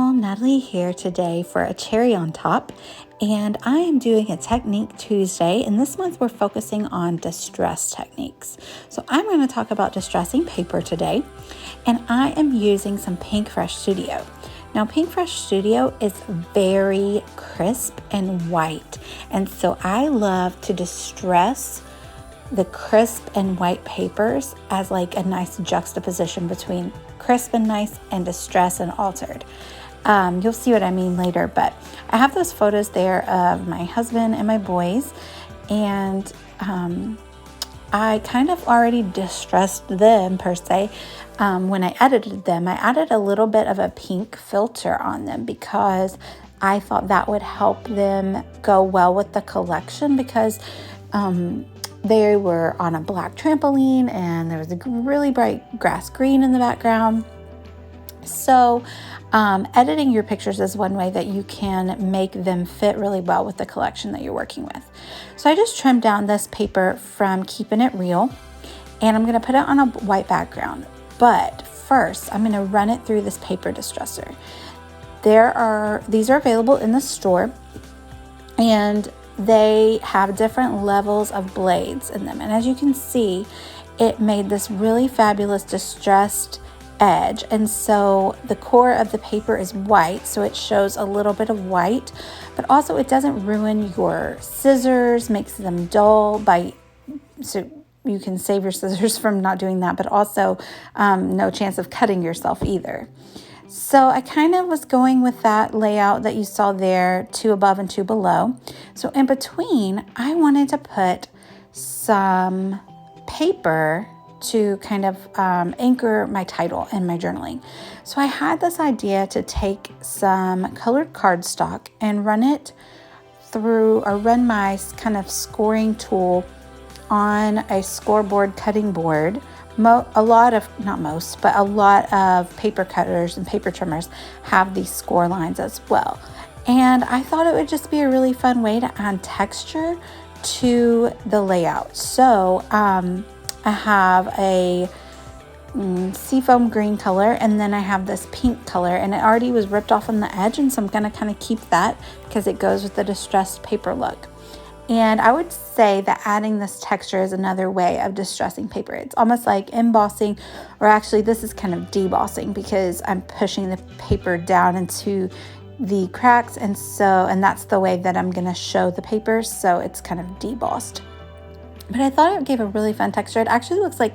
all, Natalie here today for a cherry on top, and I am doing a Technique Tuesday, and this month we're focusing on distress techniques. So I'm going to talk about distressing paper today, and I am using some Pink Fresh Studio. Now Pink Fresh Studio is very crisp and white, and so I love to distress the crisp and white papers as like a nice juxtaposition between crisp and nice and distress and altered. You'll see what I mean later, but I have those photos there of my husband and my boys, and I kind of already distressed them per se. When I edited them, I added a little bit of a pink filter on them because I thought that would help them go well with the collection, because they were on a black trampoline and there was a really bright grass green in the background. So editing your pictures is one way that you can make them fit really well with the collection that you're working with. So I just trimmed down this paper from Keeping It Real, and I'm going to put it on a white background. But first, I'm going to run it through this paper distresser. These are available in the store, and they have different levels of blades in them. And as you can see, it made this really fabulous distressed edge. And so the core of the paper is white, so it shows a little bit of white, but also it doesn't ruin your scissors, makes them dull so you can save your scissors from not doing that, but also no chance of cutting yourself either. So I kind of was going with that layout that you saw there, 2 above and 2 below. So in between, I wanted to put some paper to kind of anchor my title in my journaling. So I had this idea to take some colored cardstock and run my kind of scoring tool on a scoreboard cutting board. A lot of paper cutters and paper trimmers have these score lines as well. And I thought it would just be a really fun way to add texture to the layout. So I have a seafoam green color, and then I have this pink color, and it already was ripped off on the edge, and so I'm going to kind of keep that because it goes with the distressed paper look. And I would say that adding this texture is another way of distressing paper. It's almost like embossing, or actually this is kind of debossing, because I'm pushing the paper down into the cracks, and that's the way that I'm going to show the paper, so it's kind of debossed. But I thought it gave a really fun texture. It actually looks like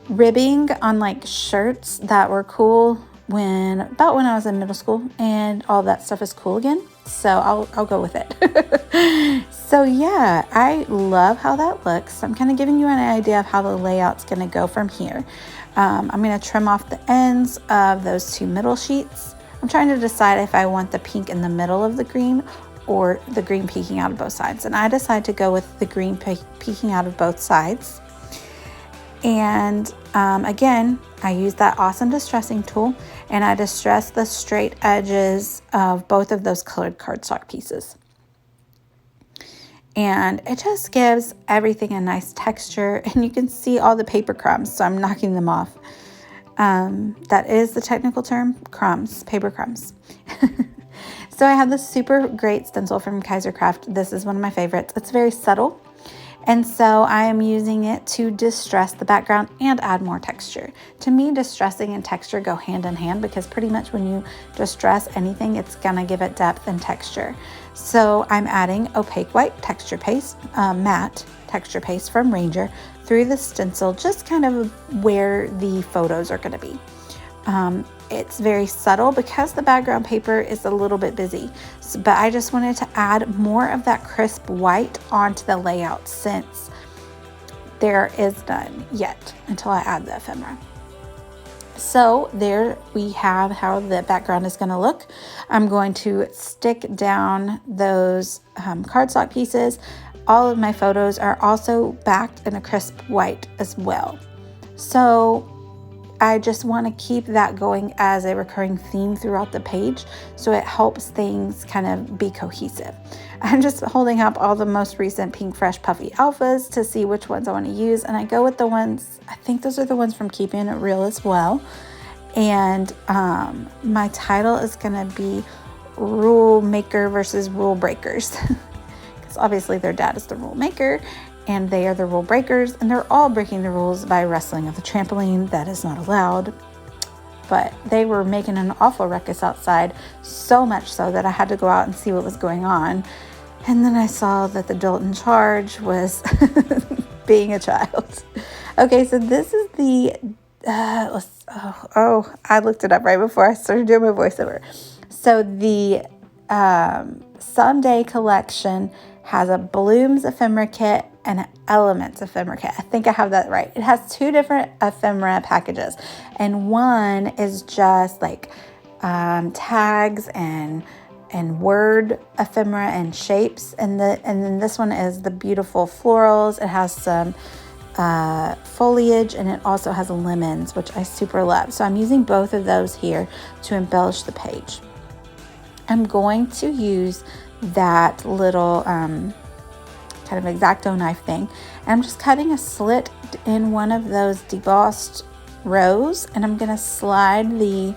ribbing on like shirts that were cool when I was in middle school, and all that stuff is cool again. So I'll go with it. So yeah, I love how that looks. I'm kind of giving you an idea of how the layout's going to go from here. I'm going to trim off the ends of those 2 middle sheets. I'm trying to decide if I want the pink in the middle of the green or the green peeking out of both sides. And I decided to go with the green peeking out of both sides. And again, I use that awesome distressing tool, and I distress the straight edges of both of those colored cardstock pieces. And it just gives everything a nice texture, and you can see all the paper crumbs, so I'm knocking them off. That is the technical term, crumbs, paper crumbs. So I have this super great stencil from Kaisercraft. This is one of my favorites. It's very subtle. And so I am using it to distress the background and add more texture. To me, distressing and texture go hand in hand, because pretty much when you distress anything, it's gonna give it depth and texture. So I'm adding opaque white texture paste, matte texture paste from Ranger through the stencil, just kind of where the photos are gonna be. It's very subtle because the background paper is a little bit busy, but I just wanted to add more of that crisp white onto the layout, since there is none yet until I add the ephemera. So there we have how the background is going to look. I'm going to stick down those cardstock pieces. All of my photos are also backed in a crisp white as well. So I just want to keep that going as a recurring theme throughout the page, so it helps things kind of be cohesive. I'm just holding up all the most recent Pink Fresh Puffy Alphas to see which ones I want to use, and I go with the ones, I think those are the ones from Keeping It Real as well. And my title is going to be Rule Maker versus Rule Breakers. Because obviously their dad is the rule maker and they are the rule breakers, and they're all breaking the rules by wrestling at the trampoline. That is not allowed. But they were making an awful ruckus outside, so much so that I had to go out and see what was going on. And then I saw that the adult in charge was being a child. Okay, so this is the, I looked it up right before I started doing my voiceover. So the Someday collection has a Blooms ephemera kit and an Elements ephemera kit. I think I have that right. It has 2 different ephemera packages, and one is just like tags and word ephemera and shapes, and then this one is the beautiful florals. It has some foliage, and it also has lemons, which I super love. So I'm using both of those here to embellish the page. I'm going to use that little kind of X-Acto knife thing, and I'm just cutting a slit in one of those debossed rows, and I'm going to slide the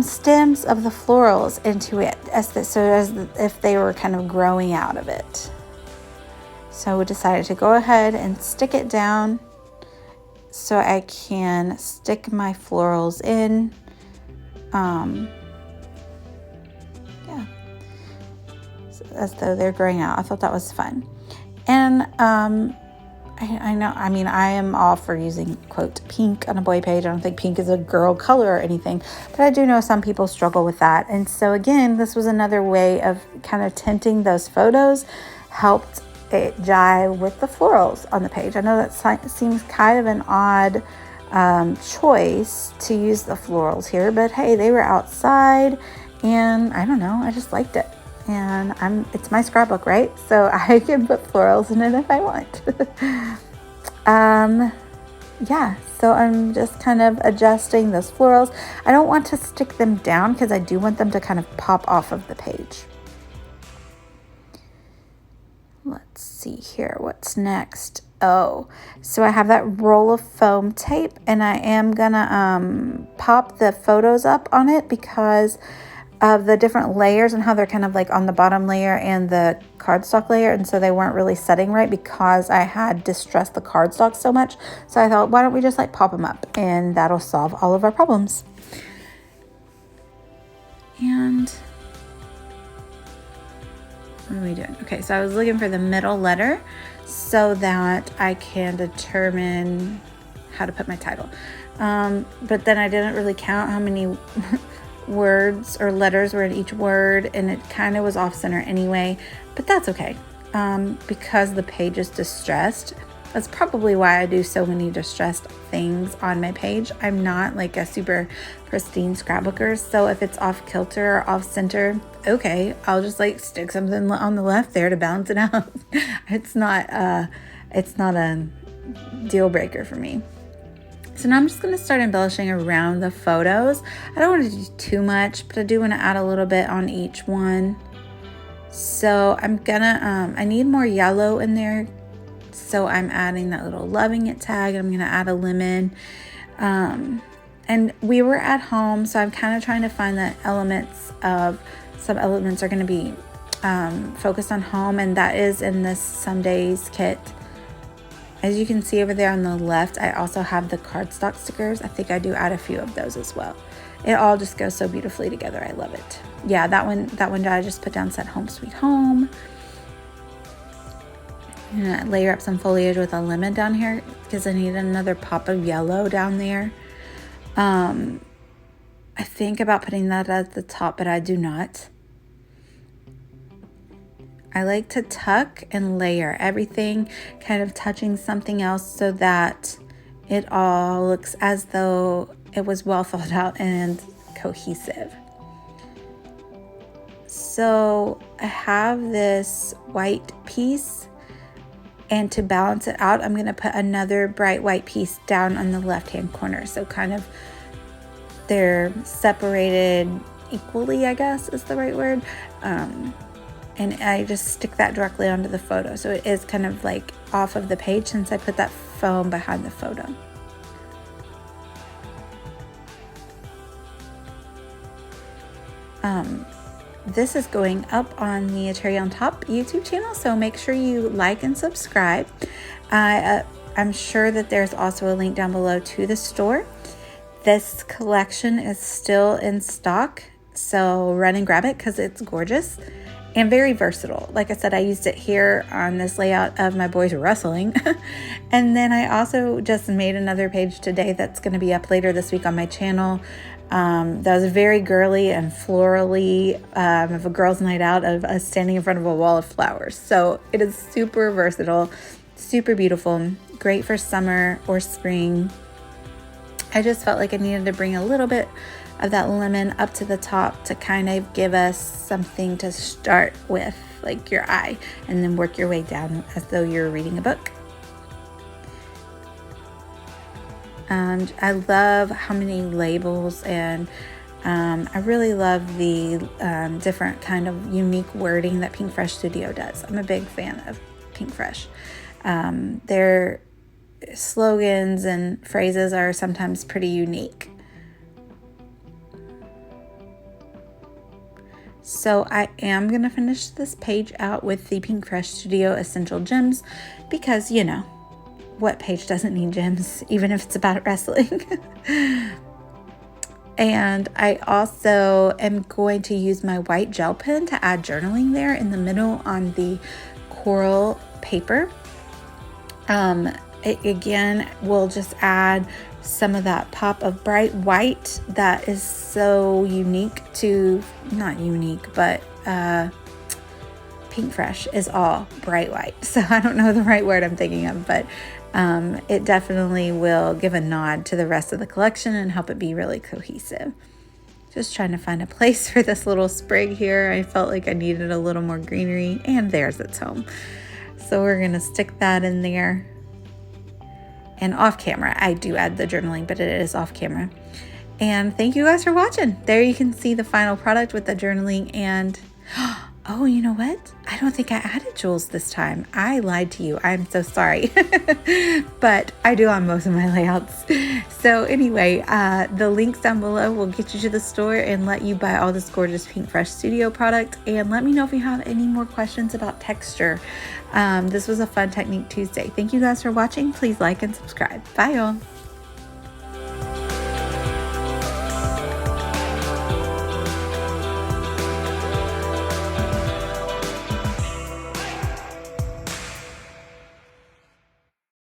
stems of the florals into it as if they were kind of growing out of it. So we decided to go ahead and stick it down so I can stick my florals in. As though they're growing out. I thought that was fun. And I know, I mean, I am all for using, quote, pink on a boy page. I don't think pink is a girl color or anything, but I do know some people struggle with that. And so again, this was another way of kind of tinting those photos, helped it jive with the florals on the page. I know that seems kind of an odd choice to use the florals here, but hey, they were outside, and I don't know, I just liked it. And it's my scrapbook, right? So I can put florals in it if I want. Yeah, so I'm just kind of adjusting those florals. I don't want to stick them down because I do want them to kind of pop off of the page. Let's see here, what's next? Oh, so I have that roll of foam tape, and I am gonna pop the photos up on it because of the different layers and how they're kind of like on the bottom layer and the cardstock layer, and so they weren't really setting right because I had distressed the cardstock so much. So I thought, why don't we just like pop them up, and that'll solve all of our problems. And what are we doing? Okay, so I was looking for the middle letter so that I can determine how to put my title. But then I didn't really count how many words or letters were in each word, and it kind of was off center anyway, but that's okay because the page is distressed. That's probably why I do so many distressed things on my page. I'm not like a super pristine scrapbooker, so if it's off kilter or off center, okay, I'll just like stick something on the left there to balance it out. It's not a deal breaker for me. So now I'm just going to start embellishing around the photos. I don't want to do too much, but I do want to add a little bit on each one. So I'm gonna, I need more yellow in there. So I'm adding that little loving it tag. I'm going to add a lemon. And we were at home, so I'm kind of trying to find the elements of, some elements are going to be focused on home, and that is in this Some Days kit. As you can see over there on the left, I also have the cardstock stickers. I think I do add a few of those as well. It all just goes so beautifully together. I love it. Yeah, that one I just put down said Home Sweet Home. I'm gonna layer up some foliage with a lemon down here because I need another pop of yellow down there. I think about putting that at the top, but I do not. I like to tuck and layer everything, kind of touching something else so that it all looks as though it was well thought out and cohesive. So I have this white piece, and to balance it out, I'm going to put another bright white piece down on the left-hand corner. So kind of they're separated equally, I guess is the right word. And I just stick that directly onto the photo. So it is kind of like off of the page since I put that foam behind the photo. This is going up on the Cherry on Top YouTube channel, so make sure you like and subscribe. I'm sure that there's also a link down below to the store. This collection is still in stock, so run and grab it because it's gorgeous and very versatile. Like I said, I used it here on this layout of my boys wrestling. And then I also just made another page today that's going to be up later this week on my channel. That was very girly and florally, of a girls' night out of us standing in front of a wall of flowers. So it is super versatile, super beautiful, great for summer or spring. I just felt like I needed to bring a little bit of that lemon up to the top to kind of give us something to start with, like your eye, and then work your way down as though you're reading a book. I love how many labels, and I really love the different kind of unique wording that Pink Fresh Studio does. I'm a big fan of Pink Fresh. Their slogans and phrases are sometimes pretty unique. So I am going to finish this page out with the Pink Fresh Studio Essential Gems because, you know, what page doesn't need gems, even if it's about wrestling? And I also am going to use my white gel pen to add journaling there in the middle on the coral paper. It again will just add some of that pop of bright white that is so unique to, not unique, but Pink Fresh is all bright white. So I don't know the right word I'm thinking of, but it definitely will give a nod to the rest of the collection and help it be really cohesive. Just trying to find a place for this little sprig here. I felt like I needed a little more greenery, and there's its home. So we're going to stick that in there. And off camera, I do add the journaling, but it is off camera. And thank you guys for watching. There you can see the final product with the journaling. And oh, you know what? I don't think I added jewels this time. I lied to you. I'm so sorry. But I do on most of my layouts. So anyway, the links down below will get you to the store and let you buy all this gorgeous Pink Fresh Studio product. And let me know if you have any more questions about texture. This was a fun Technique Tuesday. Thank you guys for watching. Please like and subscribe. Bye, y'all.